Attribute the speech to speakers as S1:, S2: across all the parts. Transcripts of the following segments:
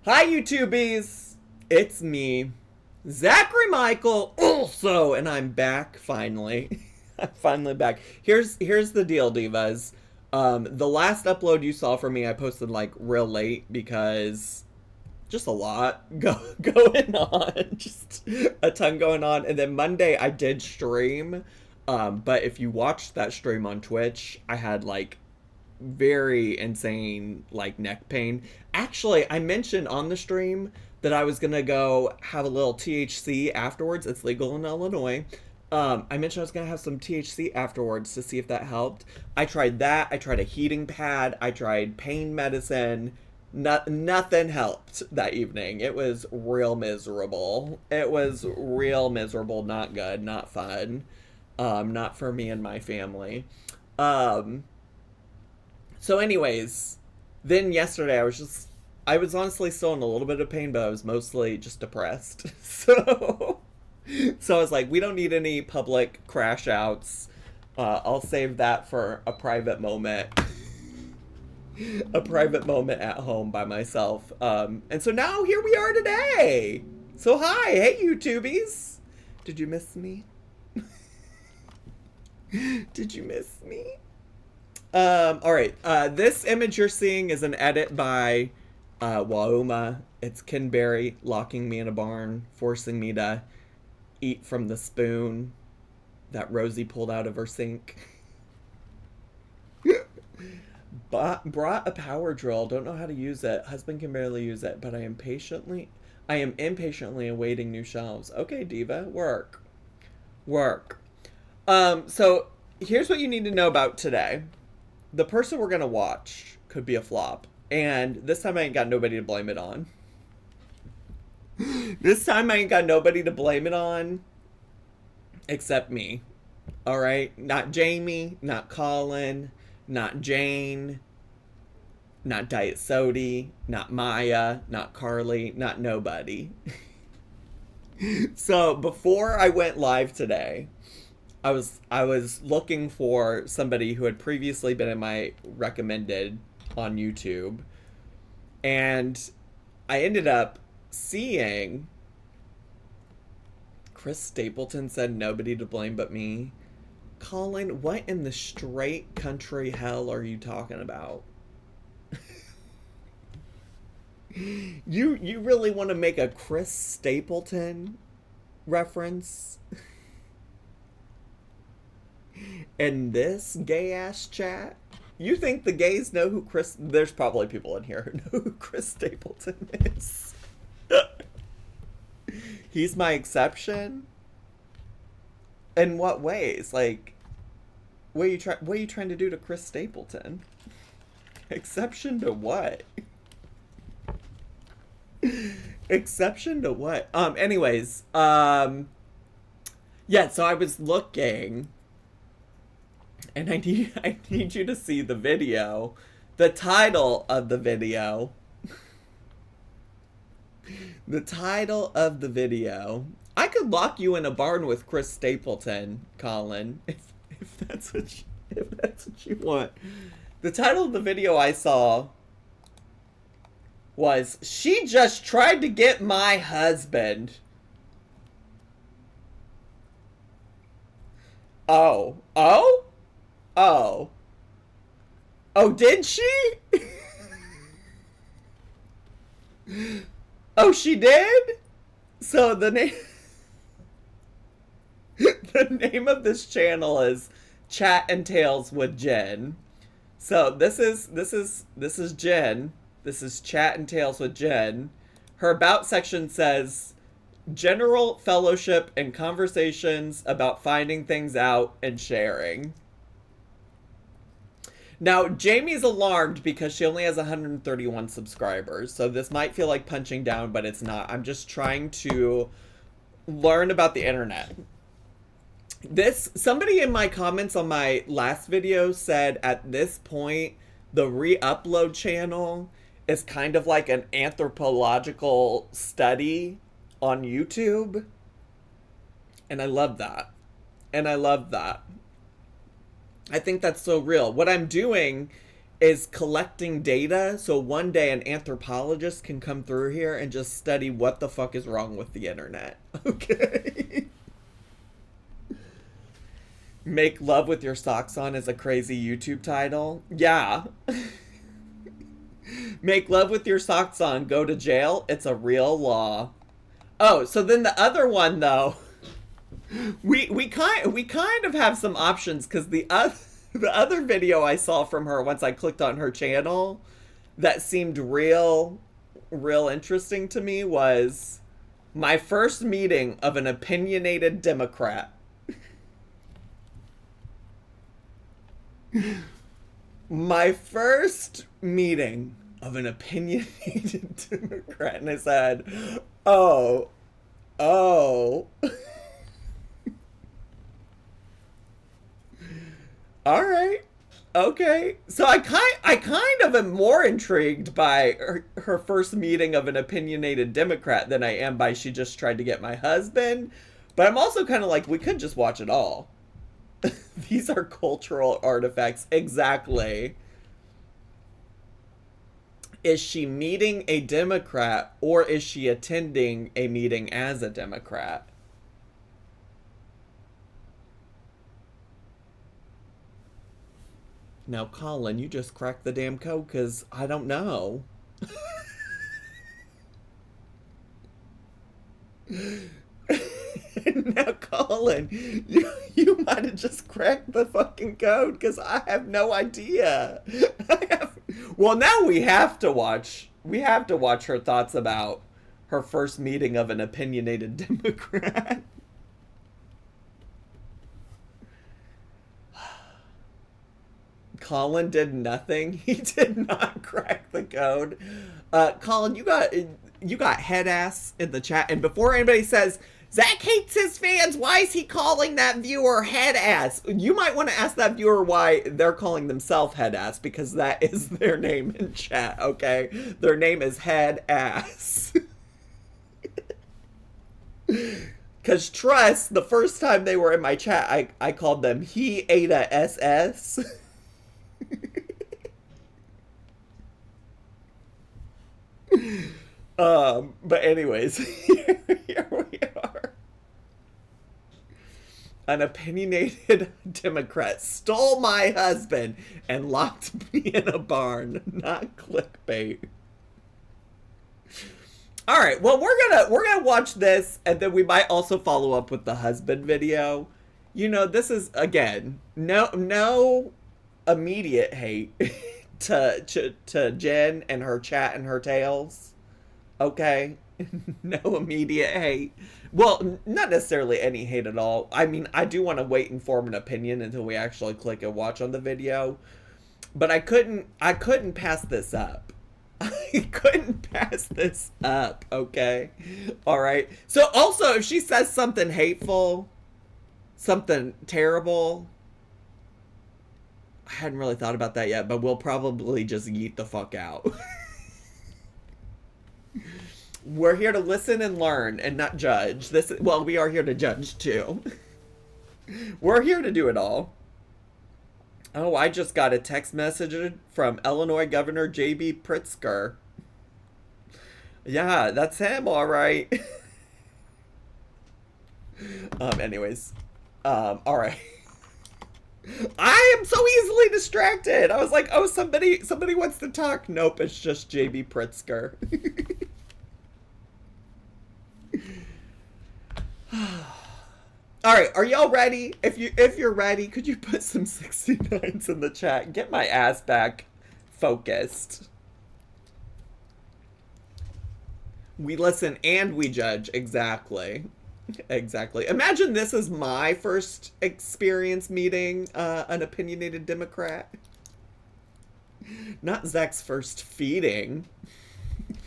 S1: Hi, YouTubies! It's me, Zachary Michael, also, and I'm back finally. I'm finally back. Here's the deal, divas. The last upload you saw from me, I posted like real late because just a lot going on, just a ton going on. And then Monday I did stream, but if you watched that stream on Twitch, I had like very insane like neck pain. Actually, I mentioned on the stream that I was gonna go have a little THC afterwards. It's legal in Illinois. I mentioned I was gonna have some THC afterwards to see if that helped. I tried that. I tried a heating pad. I tried pain medicine. Nothing helped that evening. It was real miserable. It was real miserable. Not good. Not fun. Not for me and my family. Um, so, anyways, then yesterday I was honestly still in a little bit of pain, but I was mostly just depressed. So I was like, we don't need any public crash outs. I'll save that for a private moment, a private moment at home by myself. And so now here we are today. So hi, hey YouTubies. Did you miss me? Did you miss me? All right. This image you're seeing is an edit by Wauma. It's Kinberry locking me in a barn, forcing me to eat from the spoon that Rosie pulled out of her sink. Brought a power drill. Don't know how to use it. Husband can barely use it, but I am impatiently awaiting new shelves. Okay, diva, work. So here's what you need to know about today. The person we're gonna watch could be a flop, and this time I ain't got nobody to blame it on. This time I ain't got nobody to blame it on except me. All right, not Jamie, not Colin, not Jane, not Diet Sody, not Maya, not Carly, not nobody. So before I went live today, I was looking for somebody who had previously been in my recommended on YouTube, and I ended up seeing Chris Stapleton said nobody to blame but me. Colin, what in the straight country hell are you talking about? You really want to make a Chris Stapleton reference? In this gay ass chat? You think the gays know who Chris... There's probably people in here who know who Chris Stapleton is. He's my exception? In what ways? Like, what are you trying to do to Chris Stapleton? Exception to what? Exception to what? Anyways, yeah, so I was looking, and I need you to see the video. The title of the video. The title of the video. I could lock you in a barn with Chris Stapleton, Colin, if that's what you want. The title of the video I saw was "She Just Tried to Get My Husband." Oh. Oh, did she? Oh, she did? So the name the name of this channel is Chat and Tales with Jen. So this is Jen. This is Chat and Tales with Jen. Her about section says general fellowship and conversations about finding things out and sharing. Now, Jamie's alarmed because she only has 131 subscribers, so this might feel like punching down, but it's not. I'm just trying to learn about the internet. Somebody in my comments on my last video said at this point, the re-upload channel is kind of like an anthropological study on YouTube. And I love that. I think that's so real. What I'm doing is collecting data so one day an anthropologist can come through here and just study what the fuck is wrong with the internet. Okay. Make love with your socks on is a crazy YouTube title. Yeah. Make love with your socks on, go to jail. It's a real law. Oh, so then the other one though, we kind of have some options, because the other video I saw from her once I clicked on her channel that seemed real interesting to me was my first meeting of an opinionated Democrat. My first meeting of an opinionated Democrat, and I said, oh. All right. Okay. So I kind of am more intrigued by her first meeting of an opinionated Democrat than I am by she just tried to get my husband. But I'm also kind of like, we could just watch it all. These are cultural artifacts. Exactly. Is she meeting a Democrat, or is she attending a meeting as a Democrat? Now, Colin, you just cracked the damn code, because I don't know. Now, Colin, you might have just cracked the fucking code, because I have no idea. Well, now we have to watch her thoughts about her first meeting of an opinionated Democrat. Colin did nothing. He did not crack the code. Colin, you got head ass in the chat. And before anybody says, Zach hates his fans, why is he calling that viewer head ass? You might want to ask that viewer why they're calling themselves head ass, because that is their name in chat, okay? Their name is head ass. Because trust, the first time they were in my chat, I called them he ate a SS. But anyways, here we are. An opinionated Democrat stole my husband and locked me in a barn. Not clickbait. All right, well, we're gonna watch this, and then we might also follow up with the husband video. You know, this is, again, no immediate hate to Jen and her chat and her tales. Okay? No immediate hate. Well, not necessarily any hate at all. I mean, I do want to wait and form an opinion until we actually click and watch on the video. But I couldn't pass this up. I couldn't pass this up, okay? All right. So also, if she says something hateful, something terrible, I hadn't really thought about that yet, but we'll probably just yeet the fuck out. We're here to listen and learn and not judge. Well, we are here to judge too. We're here to do it all. Oh, I just got a text message from Illinois Governor J.B. Pritzker. Yeah, that's him, all right. Anyways. All right. I am so easily distracted. I was like, oh, somebody wants to talk. Nope, it's just J.B. Pritzker. All right, are y'all ready? If you're ready, could you put some 69s in the chat? Get my ass back focused. We listen and we judge. Exactly. Exactly. Imagine this is my first experience meeting an opinionated Democrat. Not Zach's first feeding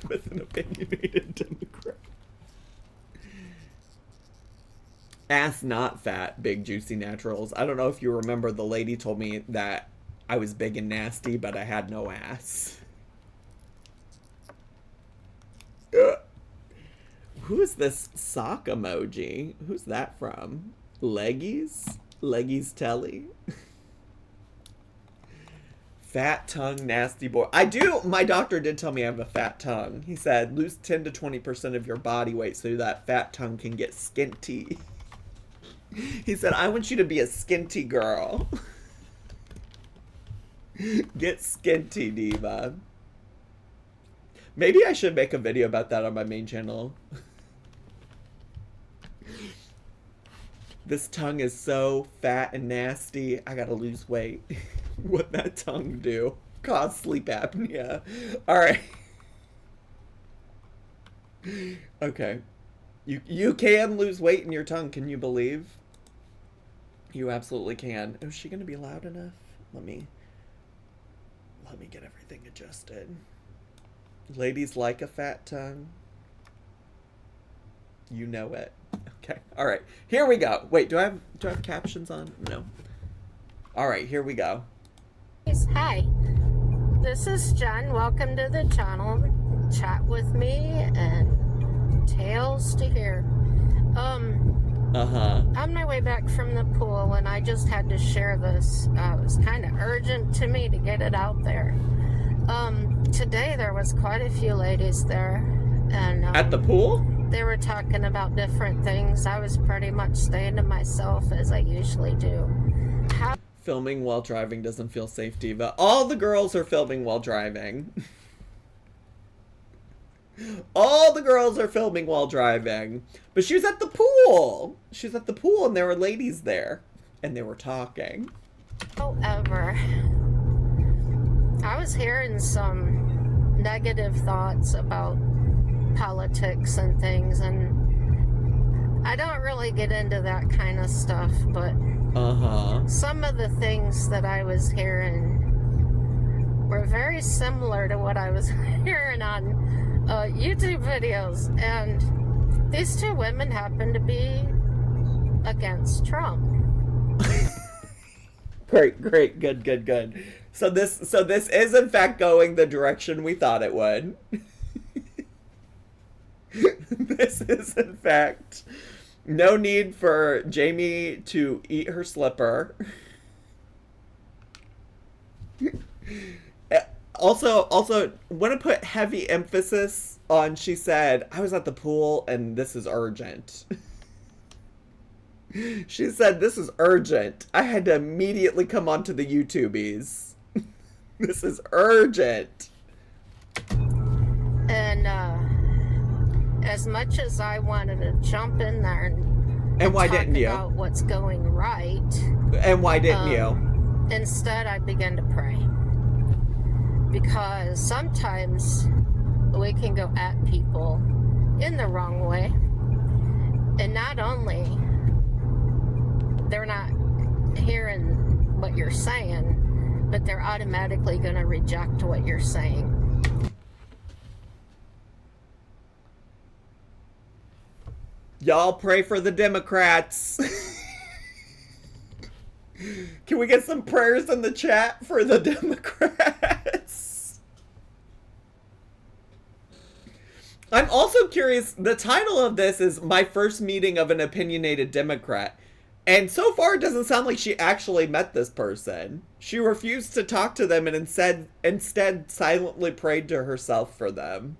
S1: with an opinionated Democrat. Ass not fat, big juicy naturals. I don't know if you remember, the lady told me that I was big and nasty, but I had no ass. Who is this sock emoji? Who's that from? Leggies? Leggies Telly? Fat tongue, nasty boy. I do. My doctor did tell me I have a fat tongue. He said lose 10 to 20% of your body weight so that fat tongue can get skinty. He said, I want you to be a skinty girl. Get skinty, diva. Maybe I should make a video about that on my main channel. This tongue is so fat and nasty. I gotta lose weight. What that tongue do? Cause sleep apnea. Alright. Okay. You can lose weight in your tongue, can you believe? You absolutely can. Is she gonna be loud enough? Let me get everything adjusted. Ladies like a fat tongue. You know it. Okay. Alright. Here we go. Wait, do I have captions on? No. Alright, here we go.
S2: Hi. This is Jen. Welcome to the channel. Chat with me and tales to hear. On my way back from the pool, and I just had to share this. It was kind of urgent to me to get it out there. Today there was quite a few ladies there, and
S1: at the pool?
S2: They were talking about different things. I was pretty much staying to myself as I usually do.
S1: Filming while driving doesn't feel safe, diva. All the girls are filming while driving. All the girls are filming while driving. But she was at the pool. She was at the pool and there were ladies there. And they were talking.
S2: However, I was hearing some negative thoughts about politics and things. And I don't really get into that kind of stuff. But some of the things that I was hearing were very similar to what I was hearing on YouTube videos, and these two women happen to be against Trump.
S1: Great, good. So this is in fact going the direction we thought it would. This is in fact no need for Jamie to eat her slipper. Also, want to put heavy emphasis on, she said, I was at the pool and this is urgent. She said, this is urgent. I had to immediately come onto the YouTubies. This is urgent.
S2: And, as much as I wanted to jump in there and
S1: why
S2: talk
S1: didn't you?
S2: about what's going right.
S1: And why didn't you?
S2: Instead, I began to pray. Because sometimes we can go at people in the wrong way. And not only they're not hearing what you're saying, but they're automatically going to reject what you're saying.
S1: Y'all pray for the Democrats. Can we get some prayers in the chat for the Democrats? I'm also curious, the title of this is My First Meeting of an Opinionated Democrat. And so far it doesn't sound like she actually met this person. She refused to talk to them and instead silently prayed to herself for them.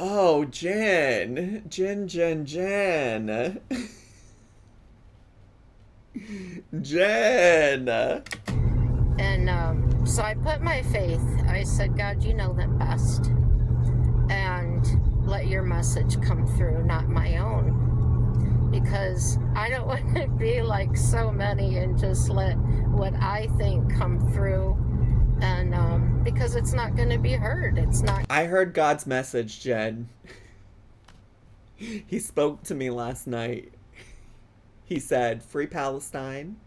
S1: Oh, Jen. Jen. Jen.
S2: And so I put my faith. I said, God, you know them best. And let your message come through, not my own. Because I don't want to be like so many and just let what I think come through. And because it's not going to be heard. It's not.
S1: I heard God's message, Jen. He spoke to me last night. He said, free Palestine.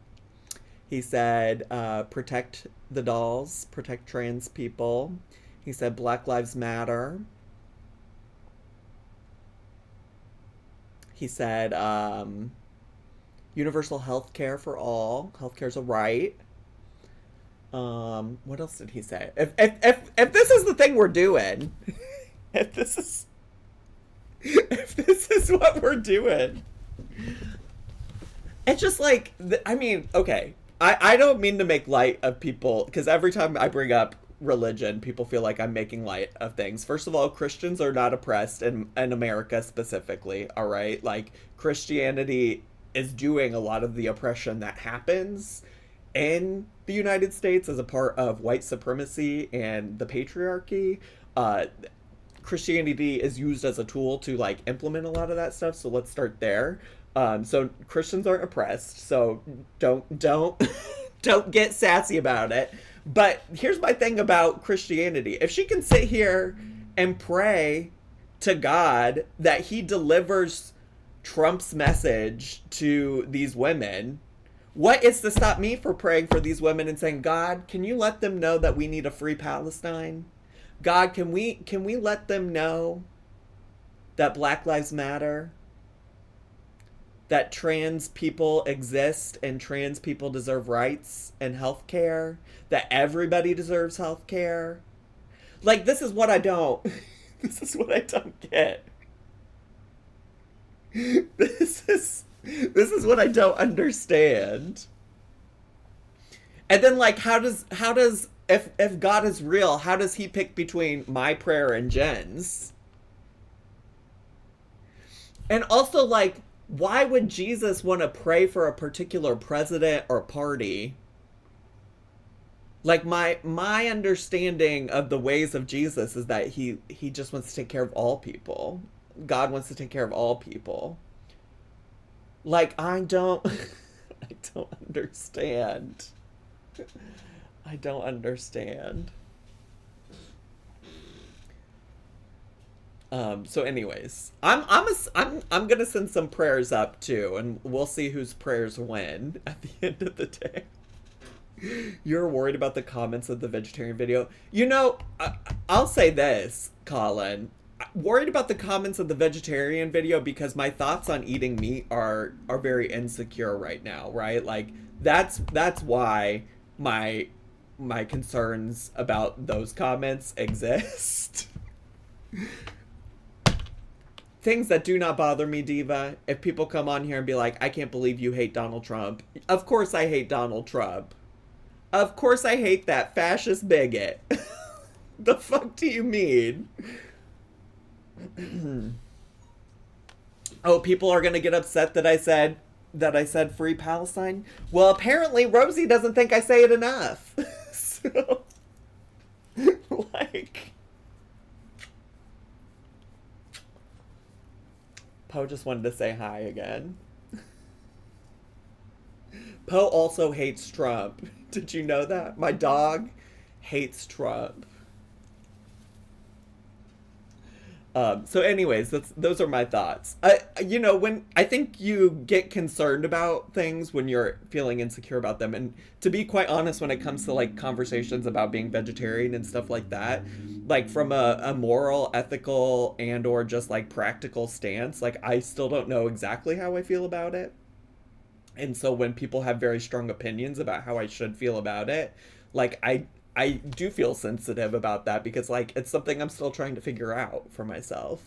S1: He said, protect the dolls, protect trans people. He said, Black Lives Matter. He said, universal health care for all. Healthcare's a right. What else did he say? If this is the thing we're doing, if this if this is what we're doing. It's just like, I mean, okay. I don't mean to make light of people, because every time I bring up religion, people feel like I'm making light of things. First of all, Christians are not oppressed in America specifically, all right? Like, Christianity is doing a lot of the oppression that happens in the United States as a part of white supremacy and the patriarchy. Christianity is used as a tool to like implement a lot of that stuff, so let's start there. So Christians aren't oppressed, so don't don't get sassy about it. But here's my thing about Christianity. If she can sit here and pray to God that he delivers Trump's message to these women, what is to stop me from praying for these women and saying, God, can you let them know that we need a free Palestine? God, can we let them know that Black Lives Matter? That trans people exist and trans people deserve rights and health care? That everybody deserves health care? Like, this is what I don't get. This is what I don't understand. And then, like, how does if God is real, how does he pick between my prayer and Jen's? And also, like, why would Jesus want to pray for a particular president or party? Like, my understanding of the ways of Jesus is that he just wants to take care of all people. God wants to take care of all people. Like, I don't understand. I don't understand. So anyways, I'm gonna send some prayers up too, and we'll see whose prayers win at the end of the day. You're worried about the comments of the vegetarian video. You know, I'll say this, Colin. I'm worried about the comments of the vegetarian video because my thoughts on eating meat are very insecure right now, right? Like, that's why my concerns about those comments exist. Things that do not bother me, Diva. If people come on here and be like, I can't believe you hate Donald Trump. Of course I hate Donald Trump. Of course I hate that fascist bigot. The fuck do you mean? Oh, people are gonna get upset that I said free Palestine? Well, apparently Rosie doesn't think I say it enough. So, like... Poe just wanted to say hi again. Poe also hates Trump. Did you know that? My dog hates Trump. So anyways, those are my thoughts. You know, when I think you get concerned about things when you're feeling insecure about them, and to be quite honest, when it comes to like conversations about being vegetarian and stuff like that, like from a moral, ethical, and or just like practical stance, like I still don't know exactly how I feel about it. And so when people have very strong opinions about how I should feel about it, like I do feel sensitive about that because, like, it's something I'm still trying to figure out for myself.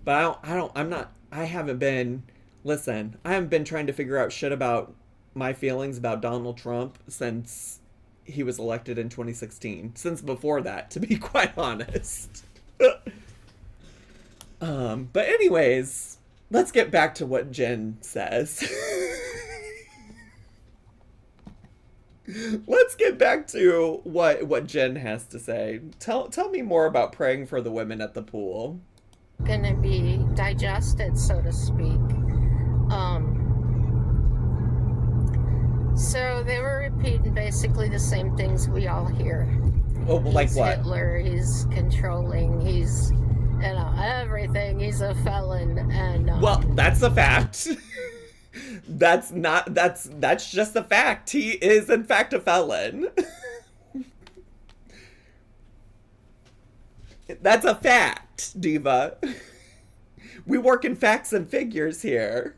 S1: But I haven't been trying to figure out shit about my feelings about Donald Trump since he was elected in 2016. Since before that, to be quite honest. But anyways, let's get back to what Jen says. Let's get back to what Jen has to say. Tell me more about praying for the women at the pool.
S2: Gonna be digested, so to speak. So they were repeating basically the same things we all hear.
S1: Oh, like what?
S2: Hitler, he's controlling, he's, everything. He's a felon, and
S1: well, that's a fact. That's just a fact. He is in fact a felon. That's a fact, Diva. We work in facts and figures here.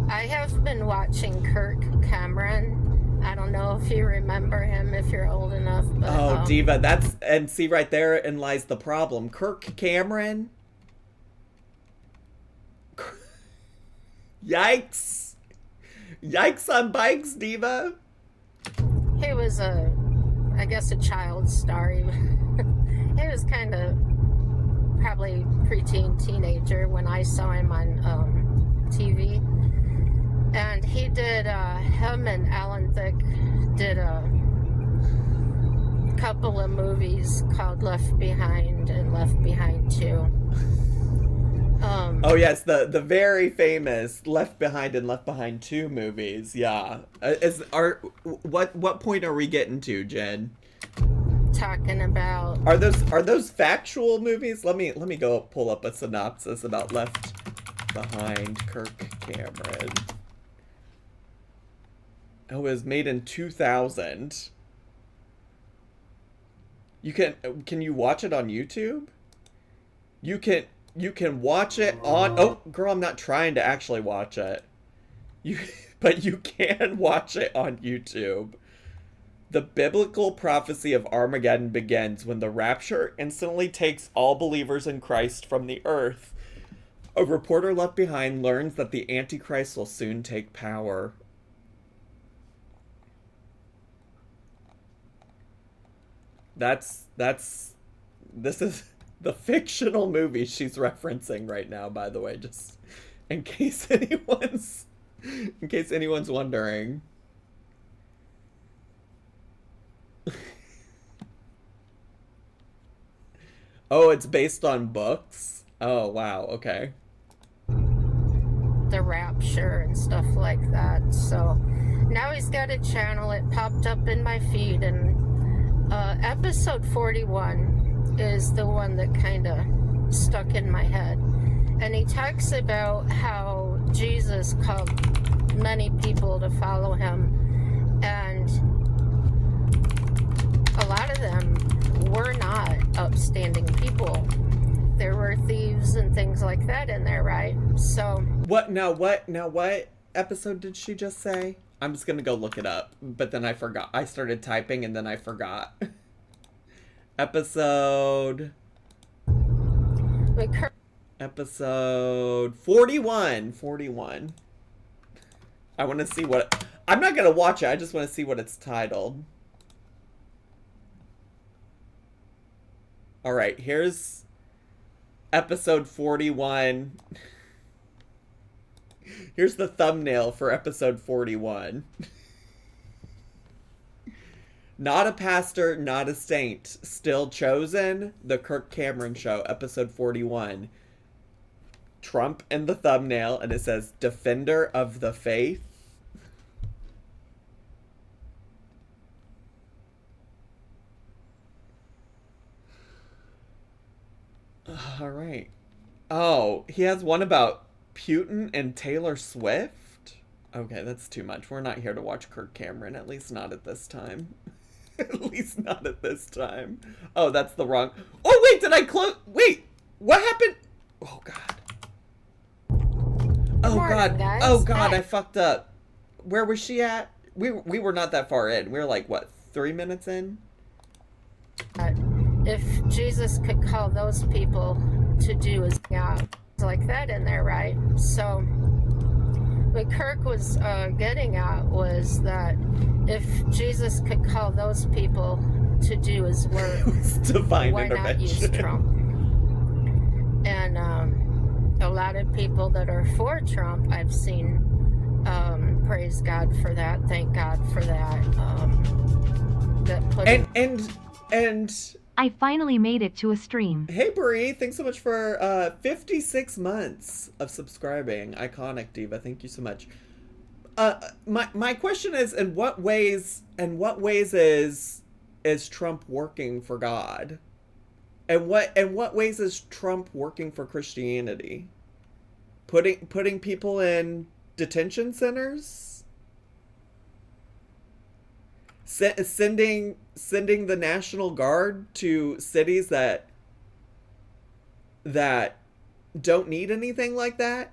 S2: I have been watching Kirk Cameron. I don't know if you remember him, if you're old enough. But,
S1: Diva, and see right there and lies the problem. Kirk Cameron? Yikes. Yikes on bikes, Diva.
S2: He was I guess a child star. He was kind of probably preteen, teenager when I saw him on TV. And he did, him and Alan Thicke did a couple of movies called Left Behind and Left Behind 2.
S1: Oh yes, the very famous Left Behind and Left Behind 2 movies. Yeah. What point are we getting to, Jen?
S2: Talking about,
S1: Are those factual movies? Let me go pull up a synopsis about Left Behind, Kirk Cameron. Oh, it was made in 2000. Can you watch it on YouTube? You can watch it on, oh girl, I'm not trying to actually watch it. But you can watch it on YouTube. The biblical prophecy of Armageddon begins when the rapture instantly takes all believers in Christ from the earth. A reporter left behind learns that the Antichrist will soon take power. This is the fictional movie she's referencing right now, by the way, just in case anyone's wondering. Oh, it's based on books? Oh, wow, okay.
S2: the rapture and stuff like that. So now he's got a channel. It popped up in my feed, and episode 41 is the one that kind of stuck in my head. And he talks about how Jesus called many people to follow him, and a lot of them were not upstanding people. There were thieves and things like that in there, right? So
S1: what episode did she just say? I'm just gonna go look it up, but then I forgot. I started typing and then I forgot. Episode 41. I want to see what, I'm not gonna watch it, I just want to see what it's titled. Alright, here's episode 41. Here's the thumbnail for episode 41. Not a pastor, not a saint, still chosen. The Kirk Cameron Show, episode 41. Trump in the thumbnail, and it says, Defender of the Faith. All right. Oh, he has one about Putin and Taylor Swift? Okay, that's too much. We're not here to watch Kirk Cameron, at least not at this time. At least not at this time. Oh, that's the wrong... Oh, wait, did I close... Wait, what happened? Oh, God. Oh, God.
S2: Guys.
S1: Oh, God, I fucked up. Where was she at? We were not that far in. We were like, what, 3 minutes in?
S2: If Jesus could call those people to do his job, like that in there, right? So what Kirk was getting at was that if Jesus could call those people to do his work, why not use Trump? And a lot of people that are for Trump, I've seen, praise God for that, thank God for that.
S1: And
S3: I finally made it to a stream.
S1: Hey Brie, thanks so much for 56 months of subscribing. Iconic Diva, thank you so much. My question is, in what ways is Trump working for God? And what ways is Trump working for Christianity? Putting people in detention centers? Sending the National Guard to cities that don't need anything like that?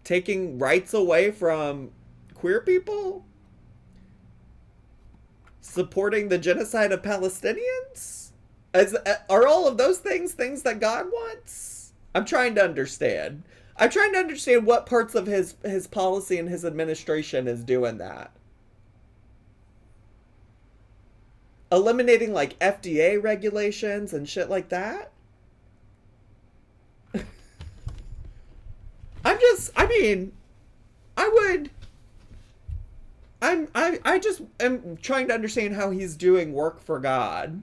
S1: Taking rights away from queer people? Supporting the genocide of Palestinians? Are all of those things that God wants? I'm trying to understand. I'm trying to understand what parts of his policy and his administration is doing that. Eliminating like FDA regulations and shit like that? I just am trying to understand how he's doing work for God.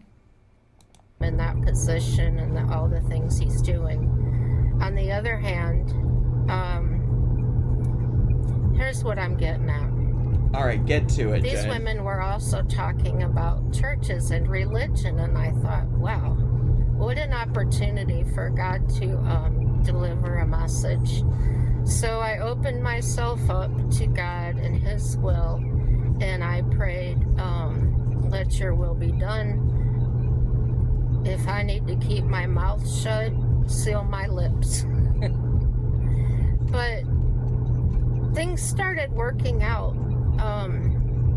S2: In that position and all the things he's doing. On the other hand, here's what I'm getting at.
S1: All right, get to it,
S2: These
S1: Jen.
S2: women were also talking about churches and religion, and I thought, wow, what an opportunity for God to deliver a message. So I opened myself up to God and His will, and I prayed, let your will be done. If I need to keep my mouth shut, seal my lips. But things started working out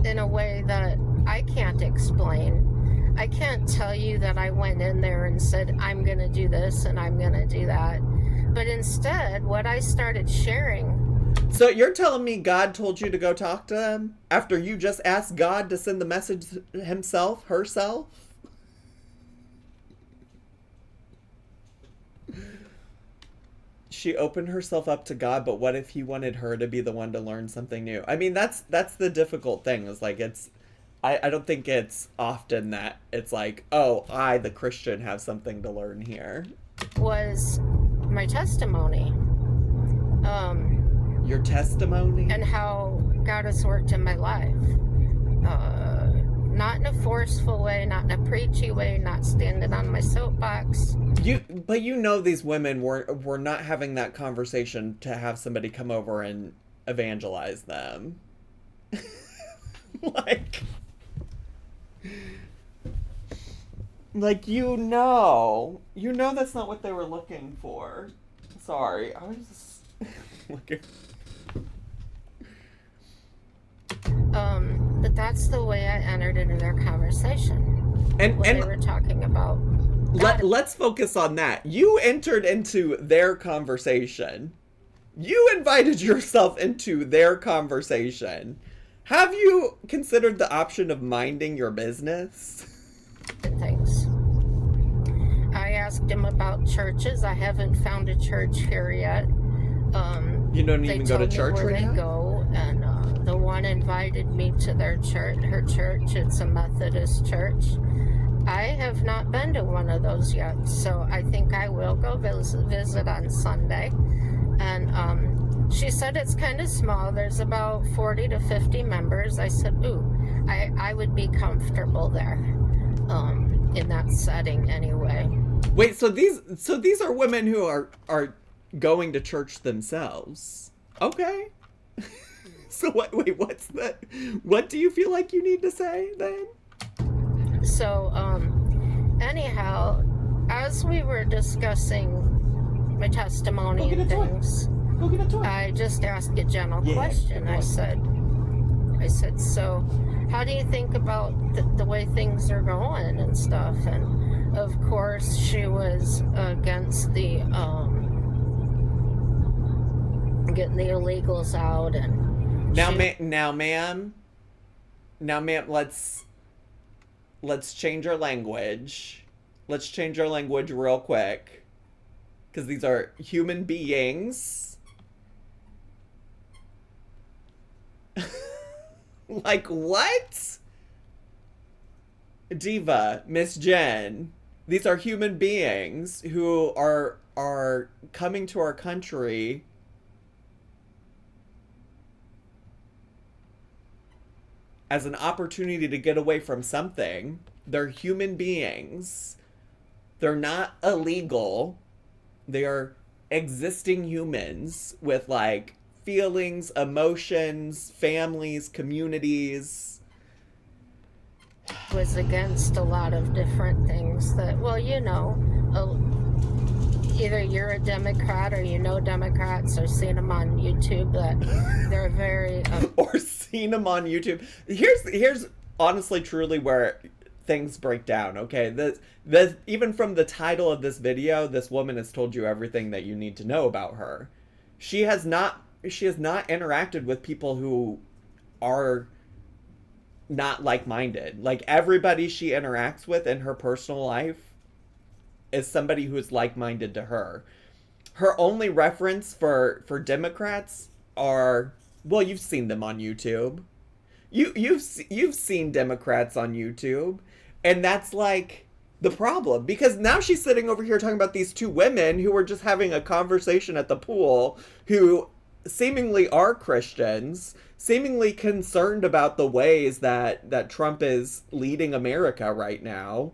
S2: in a way that I can't explain. I can't tell you that I went in there and said, I'm going to do this and I'm going to do that. But instead, what I started sharing...
S1: So you're telling me God told you to go talk to them after you just asked God to send the message himself, herself? She opened herself up to God, but what if he wanted her to be the one to learn something new? I mean, that's the difficult thing. Is like I don't think it's often that it's like, oh, I, the Christian, have something to learn here.
S2: Was my testimony.
S1: Your testimony?
S2: And how God has worked in my life. Not in a forceful way, not in a preachy way, not standing on my soapbox.
S1: But you know these women were not having that conversation to have somebody come over and evangelize them. Like you know that's not what they were looking for. Sorry, I was just looking.
S2: But that's the way I entered into their conversation.
S1: And
S2: they were talking about.
S1: Let's focus on that. You entered into their conversation. You invited yourself into their conversation. Have you considered the option of minding your business?
S2: Things. I asked him about churches. I haven't found a church here yet.
S1: You don't even go to church
S2: where
S1: right now?
S2: They go, and the one invited me to their church. Her church. It's a Methodist church. I have not been to one of those yet, so I think I will go visit on Sunday. And she said it's kind of small. There's about 40 to 50 members. I said, ooh, I would be comfortable there in that setting anyway.
S1: Wait, so these are women who are going to church themselves. Okay. So what's that? What do you feel like you need to say then?
S2: So, anyhow, as we were discussing my testimony and things,
S1: Go get a toy.
S2: I just asked a general question. I said, so how do you think about the way things are going and stuff? And of course, she was against the getting the illegals out. And
S1: now, ma'am, let's change our language. Let's change our language real quick. Because these are human beings. Like, what? Diva, Miss Jen. These are human beings who are coming to our country as an opportunity to get away from something. They're human beings. They're not illegal. They are existing humans with, like, feelings, emotions, families, communities.
S2: Was against a lot of different things that, well, you know, either you're a Democrat or you know Democrats or seen them on YouTube, that they're very...
S1: or seen them on YouTube. Here's honestly, truly where things break down, okay? Even from the title of this video, this woman has told you everything that you need to know about her. She has not interacted with people who are not like-minded. Like, everybody she interacts with in her personal life is somebody who is like-minded to her. Her only reference for Democrats are, well, you've seen them on YouTube. You've seen Democrats on YouTube, and that's like the problem, because now she's sitting over here talking about these two women who were just having a conversation at the pool, who seemingly are Christians, seemingly concerned about the ways that Trump is leading America right now.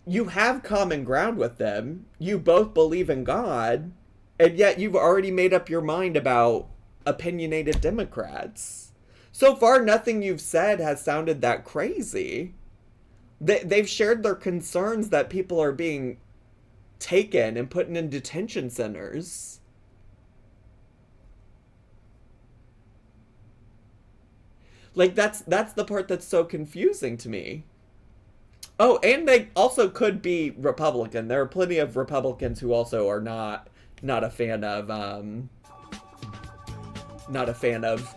S1: You have common ground with them. You both believe in God, and yet you've already made up your mind about opinionated Democrats. So far, nothing you've said has sounded that crazy. They've shared their concerns that people are being taken and put in detention centers. Like, that's the part that's so confusing to me. Oh, and they also could be Republican. There are plenty of Republicans who also are not a fan of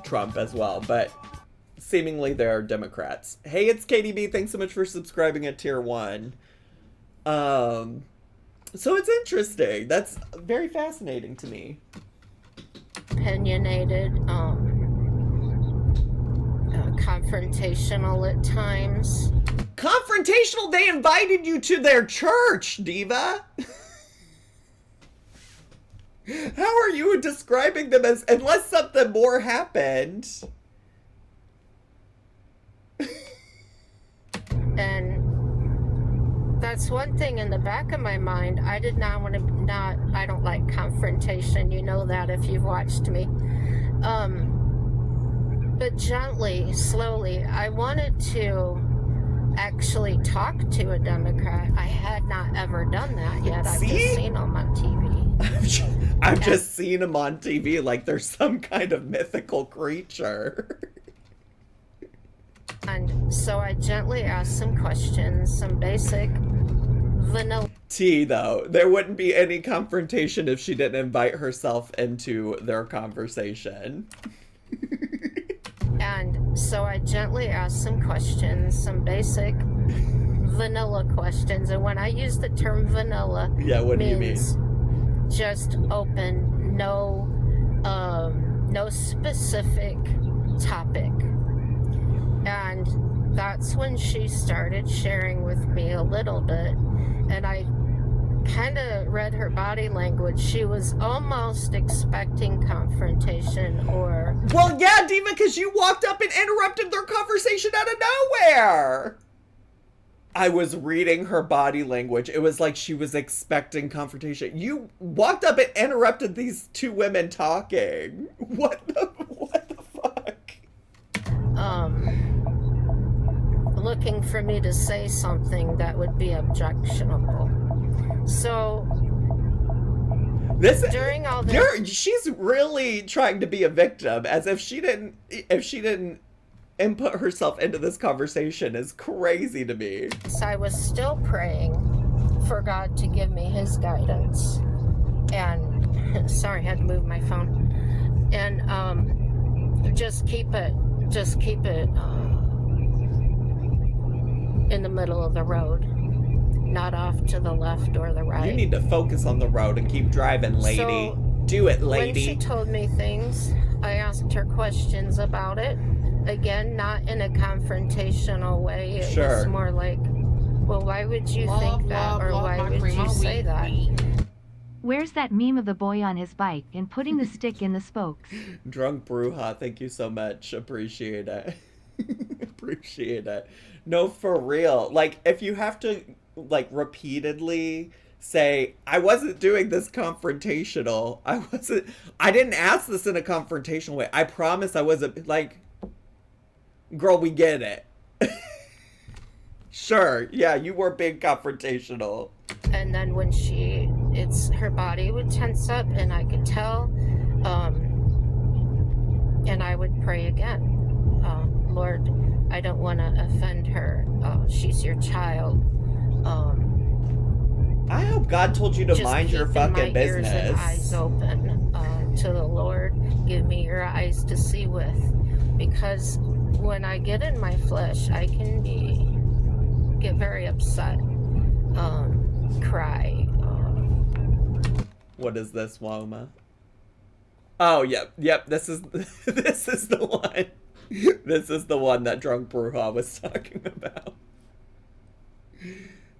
S1: Trump as well, but seemingly they're Democrats. Hey, it's KDB. Thanks so much for subscribing at tier 1. So it's interesting. That's very fascinating to me.
S2: Opinionated, confrontational at times.
S1: Confrontational? They invited you to their church, Diva. How are you describing them as, unless something more happened?
S2: And that's one thing in the back of my mind. I did not want to, I don't like confrontation. You know that if you've watched me. But gently, slowly, I wanted to actually talk to a Democrat. I had not ever done that yet. I've just seen them on TV.
S1: I've just seen them on TV like they're some kind of mythical creature.
S2: And so I gently asked some questions, some basic vanilla.
S1: Though, there wouldn't be any confrontation if she didn't invite herself into their conversation.
S2: And so I gently asked some questions, some basic vanilla questions. And when I use the term vanilla,
S1: yeah, what do you mean?
S2: Just open, no specific topic. And that's when she started sharing with me a little bit, and I kind of read her body language. She was almost expecting confrontation or...
S1: Well, yeah, Diva, because you walked up and interrupted their conversation out of nowhere. I was reading her body language. It was like she was expecting confrontation. You walked up and interrupted these two women talking. What the fuck?
S2: Looking for me to say something that would be objectionable. So during all this,
S1: she's really trying to be a victim, as if she didn't input herself into this conversation is crazy to me.
S2: I was still praying for God to give me his guidance. And sorry, I had to move my phone. And just keep it in the middle of the road, not off to the left or the right.
S1: You need to focus on the road and keep driving, lady.
S2: So,
S1: do it, lady.
S2: When she told me things, I asked her questions about it. Again, not in a confrontational way. It was more like, well, why would you think that? Or why would you say that?
S3: Where's that meme of the boy on his bike and putting the stick in the spokes?
S1: Drunk Bruja, thank you so much. Appreciate it. Appreciate it. No, for real. Like, if you have to, like, repeatedly say, I wasn't doing this confrontational. I didn't ask this in a confrontational way. I promise I wasn't, like, girl, we get it. Sure, yeah, you were being confrontational.
S2: And then when her body would tense up and I could tell, and I would pray again. Lord, I don't want to offend her. She's your child.
S1: I hope God told you to
S2: Just
S1: mind your
S2: keeping
S1: fucking
S2: my ears and eyes
S1: business.
S2: open to the Lord. Give me your eyes to see with, because when I get in my flesh, I can get very upset, cry.
S1: What is this, Woma? Oh, yep. This is this is the one. This is the one that drunk Bruja was talking about.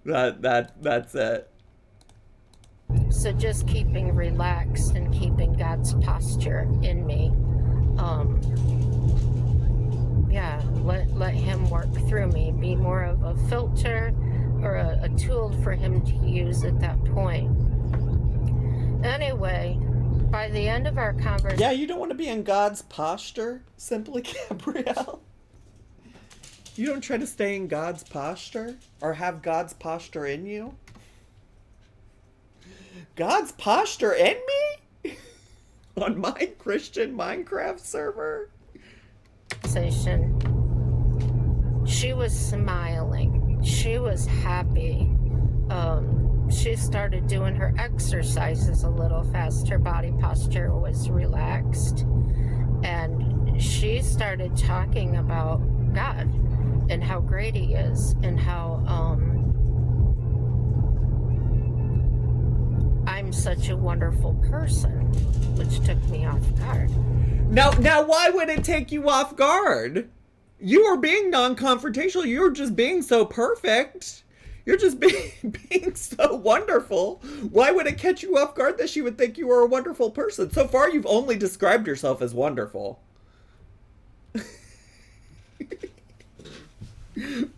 S1: That's it.
S2: So just keeping relaxed and keeping God's posture in me. Yeah, let him work through me. Be more of a filter or a tool for him to use at that point. Anyway, by the end of our conversation...
S1: Yeah, you don't want to be in God's posture, Simply Gabrielle. You don't try to stay in God's posture or have God's posture in you. God's posture in me? On my Christian Minecraft server?
S2: She was smiling. She was happy. She started doing her exercises a little fast. Her body posture was relaxed. And she started talking about God and how great he is and how I'm such a wonderful person, which took me off guard.
S1: Now, why would it take you off guard? You are being non-confrontational. You're just being so perfect. You're just being so wonderful. Why would it catch you off guard that she would think you were a wonderful person? So far, you've only described yourself as wonderful.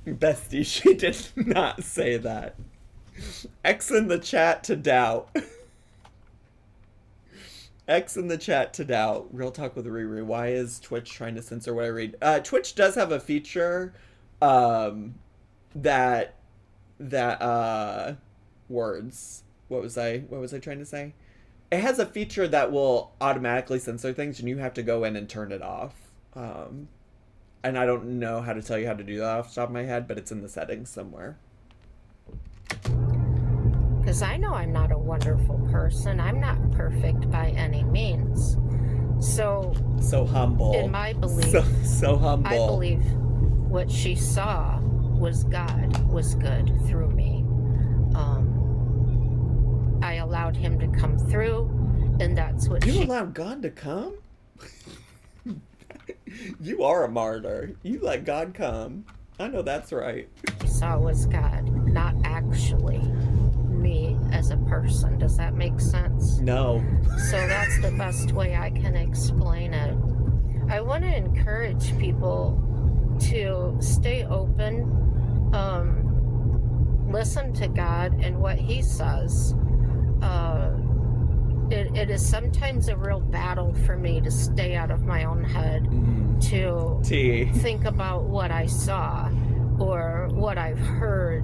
S1: Bestie, she did not say that. X in the chat to doubt. X in the chat to doubt. Real talk with Riri. Why is Twitch trying to censor what I read? Twitch does have a feature that words. What was I trying to say? It has a feature that will automatically censor things and you have to go in and turn it off. And I don't know how to tell you how to do that off the top of my head, but it's in the settings somewhere.
S2: Because I know I'm not a wonderful person. I'm not perfect by any means. So
S1: humble.
S2: In my belief,
S1: so humble.
S2: I believe what she saw was God was good through me. I allowed him to come through, and that's what
S1: you allowed God to come? You are a martyr. You let God come. I know that's right.
S2: She saw was God, not actually me as a person. Does that make sense?
S1: No.
S2: So that's the best way I can explain it. I want to encourage people to stay open, listen to God and what he says. It is sometimes a real battle for me to stay out of my own head, to think about what I saw or what I've heard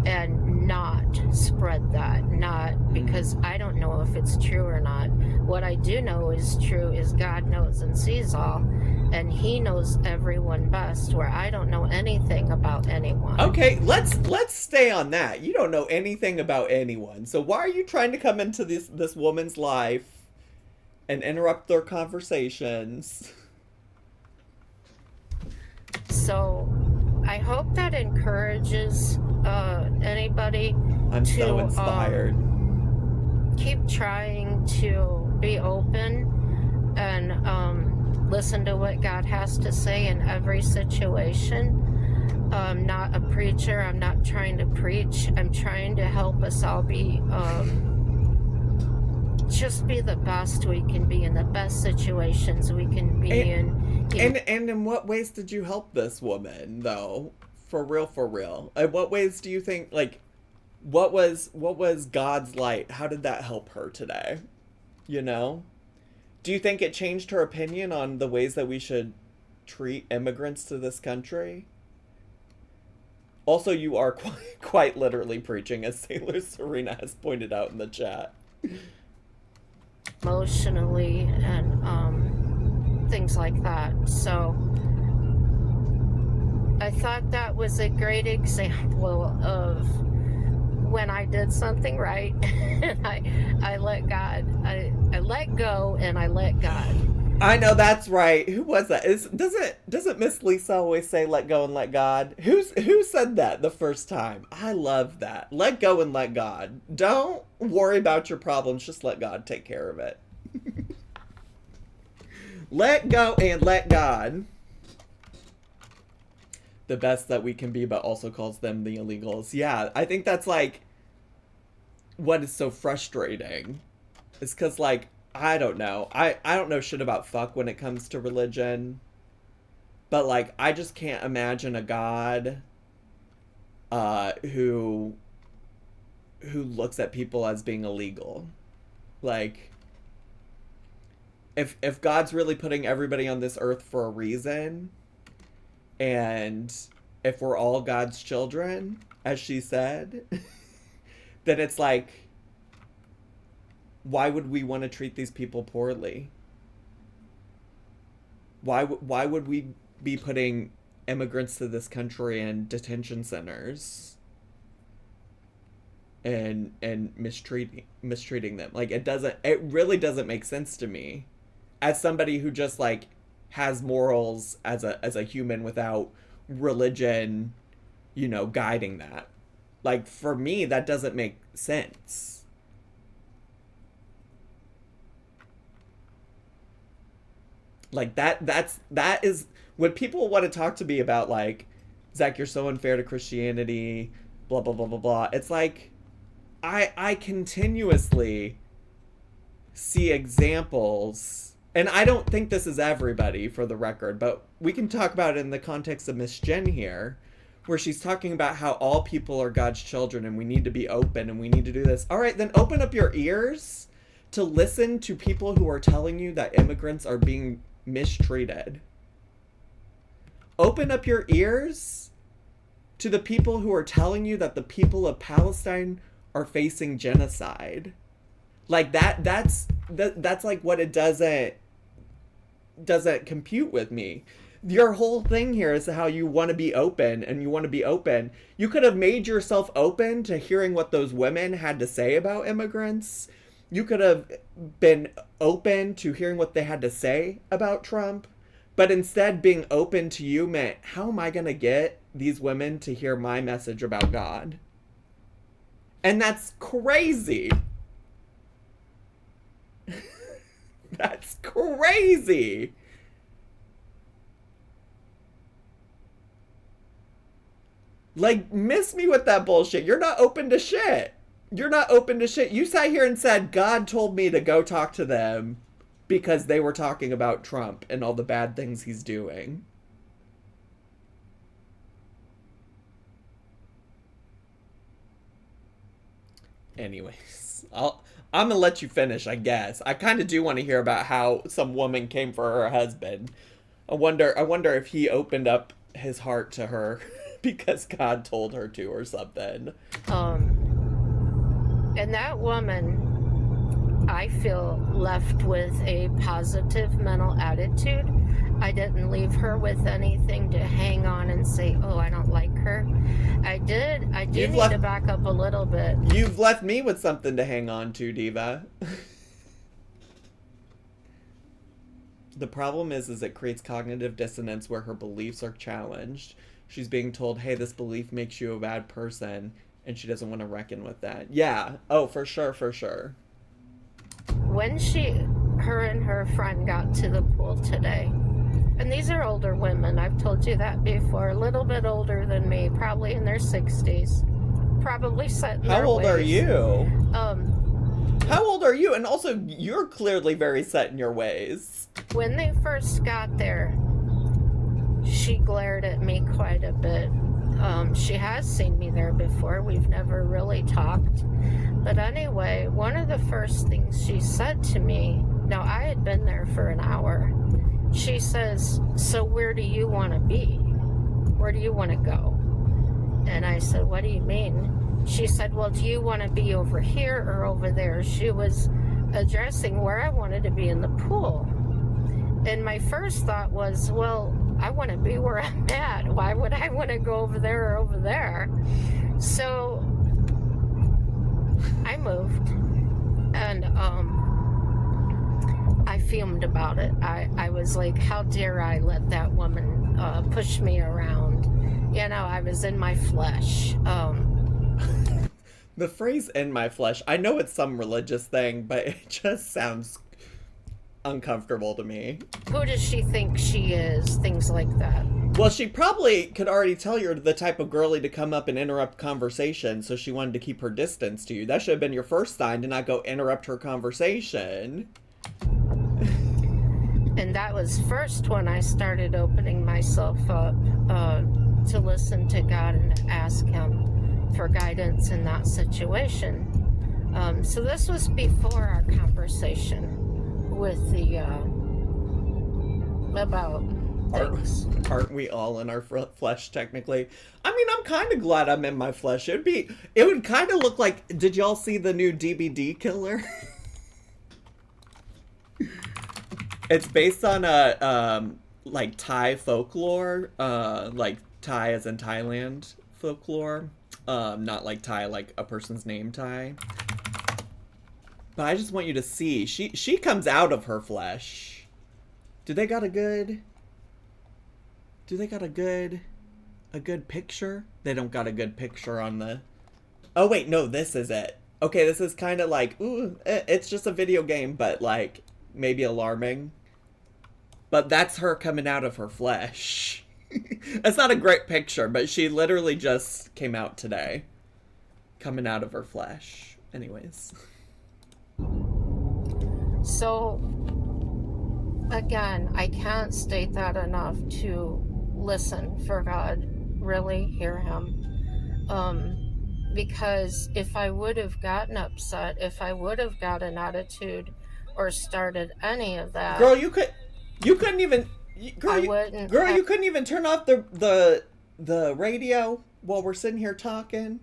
S2: and not spread that, not because I don't know if it's true or not. What I do know is true is God knows and sees all, and he knows everyone best, where I don't know anything about anyone.
S1: Okay, let's stay on that. You don't know anything about anyone. So why are you trying to come into this woman's life and interrupt their conversations?
S2: So I hope that encourages anybody.
S1: I'm so inspired.
S2: Keep trying to be open and listen to what God has to say in every situation. I'm not a preacher. I'm not trying to preach. I'm trying to help us all be just be the best we can be in the best situations we can be in.
S1: And in what ways did you help this woman, though? For real. In what ways do you think, like, what was God's light? How did that help her today? You know? Do you think it changed her opinion on the ways that we should treat immigrants to this country? Also, you are quite literally preaching, as Sailor Serena has pointed out in the chat.
S2: Emotionally and things like that. So I thought that was a great example of when I did something right and I let God, I let go and I let God.
S1: I know that's right. Who was that? Doesn't Miss Lisa always say let go and let God? Who said that the first time? I love that. Let go and let God. Don't worry about your problems, just let God take care of it. Let go and let God. The best that we can be, but also calls them the illegals. Yeah, I think that's like what is so frustrating. It's because, like, I don't know. I don't know shit about fuck when it comes to religion. But, like, I just can't imagine a God who looks at people as being illegal. Like, if God's really putting everybody on this earth for a reason, and if we're all God's children, as she said, then it's like, why would we want to treat these people poorly? Why would we be putting immigrants to this country in detention centers and mistreating them? Like, it really doesn't make sense to me as somebody who just like has morals as a human without religion, you know, guiding that. Like, for me, that doesn't make sense. Like, that is when people want to talk to me about, like, Zach, you're so unfair to Christianity, blah, blah, blah, blah, blah. It's like, I continuously see examples, and I don't think this is everybody, for the record, but we can talk about it in the context of Miss Jen here, where she's talking about how all people are God's children and we need to be open and we need to do this. All right, then open up your ears to listen to people who are telling you that immigrants are being mistreated. Open up your ears to the people who are telling you that the people of Palestine are facing genocide. Like, that's like what it doesn't compute with me. Your whole thing here is how you want to be open, and you want to be open. You could have made yourself open to hearing what those women had to say about immigrants. You could have been open to hearing what they had to say about Trump. But instead, being open to you meant, how am I going to get these women to hear my message about God? And that's crazy. That's crazy. Like, miss me with that bullshit. You're not open to shit. You're not open to shit. You sat here and said, God told me to go talk to them because they were talking about Trump and all the bad things he's doing. Anyways, I'm gonna let you finish, I guess. I kind of do want to hear about how some woman came for her husband. I wonder if he opened up his heart to her because God told her to or something.
S2: And that woman, I feel, left with a positive mental attitude. I didn't leave her with anything to hang on and say, oh, I don't like her. I do need to back up a little bit.
S1: You've left me with something to hang on to, Diva. The problem is it creates cognitive dissonance where her beliefs are challenged. She's being told, hey, this belief makes you a bad person, and she doesn't want to reckon with that. Yeah. Oh, for sure, for sure.
S2: When her and her friend got to the pool today, and these are older women, I've told you that before, a little bit older than me, probably in their 60s, probably set in their ways.
S1: How old are you? How old are you? And also, you're clearly very set in your ways.
S2: When they first got there, she glared at me quite a bit. She has seen me there before. We've never really talked. But anyway, one of the first things she said to me, now I had been there for an hour. She says, so where do you want to be? Where do you want to go? And I said, what do you mean? She said, well, do you want to be over here or over there? She was addressing where I wanted to be in the pool. And my first thought was, well, I want to be where I'm at. Why would I want to go over there or over there? So I moved, and I fumed about it. I was like, how dare I let that woman push me around? You know, I was in my flesh.
S1: The phrase "in my flesh," I know it's some religious thing, but it just sounds uncomfortable to me.
S2: Who does she think she is? Things like that.
S1: Well, she probably could already tell you're the type of girly to come up and interrupt conversation, so she wanted to keep her distance to you. That should have been your first sign, to not go interrupt her conversation.
S2: And that was first when I started opening myself up to listen to God and to ask Him for guidance in that situation. So this was before our conversation with the about things.
S1: Aren't we all in our flesh technically? I mean, I'm kind of glad I'm in my flesh. It would kind of look like, did y'all see the new DBD killer? It's based on a like Thai folklore, like Thai as in Thailand folklore, not like Thai like a person's name Thai. But I just want you to see, she comes out of her flesh. Do they got a good picture? They don't got a good picture on the... Oh wait, no, this is it. Okay, this is kind of like, ooh, it's just a video game, but like maybe alarming. But that's her coming out of her flesh. It's not a great picture, but she literally just came out today. Coming out of her flesh. Anyways.
S2: So, again, I can't state that enough to listen for God, really hear Him. Because if I would have gotten upset, if I would have got an attitude or started any of that...
S1: Girl, you couldn't even... Girl, you couldn't even turn off the radio while we're sitting here talking.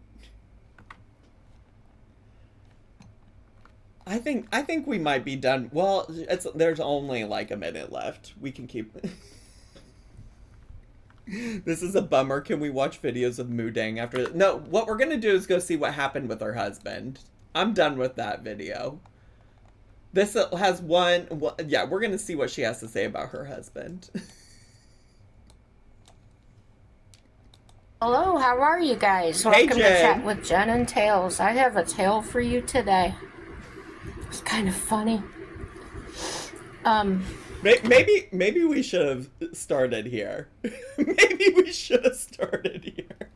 S1: I think we might be done. Well, there's only like a minute left. We can keep... This is a bummer. Can we watch videos of Moodang after this? No, what we're going to do is go see what happened with her husband. I'm done with that video. This has one... Yeah, we're going to see what she has to say about her husband.
S2: Hello, how are you guys?
S1: Hey,
S2: Welcome to
S1: Jen.
S2: Chat with Jen and Tales. I have a tale for you today. It's kind of funny.
S1: Maybe we should have started here. Maybe we should have started here.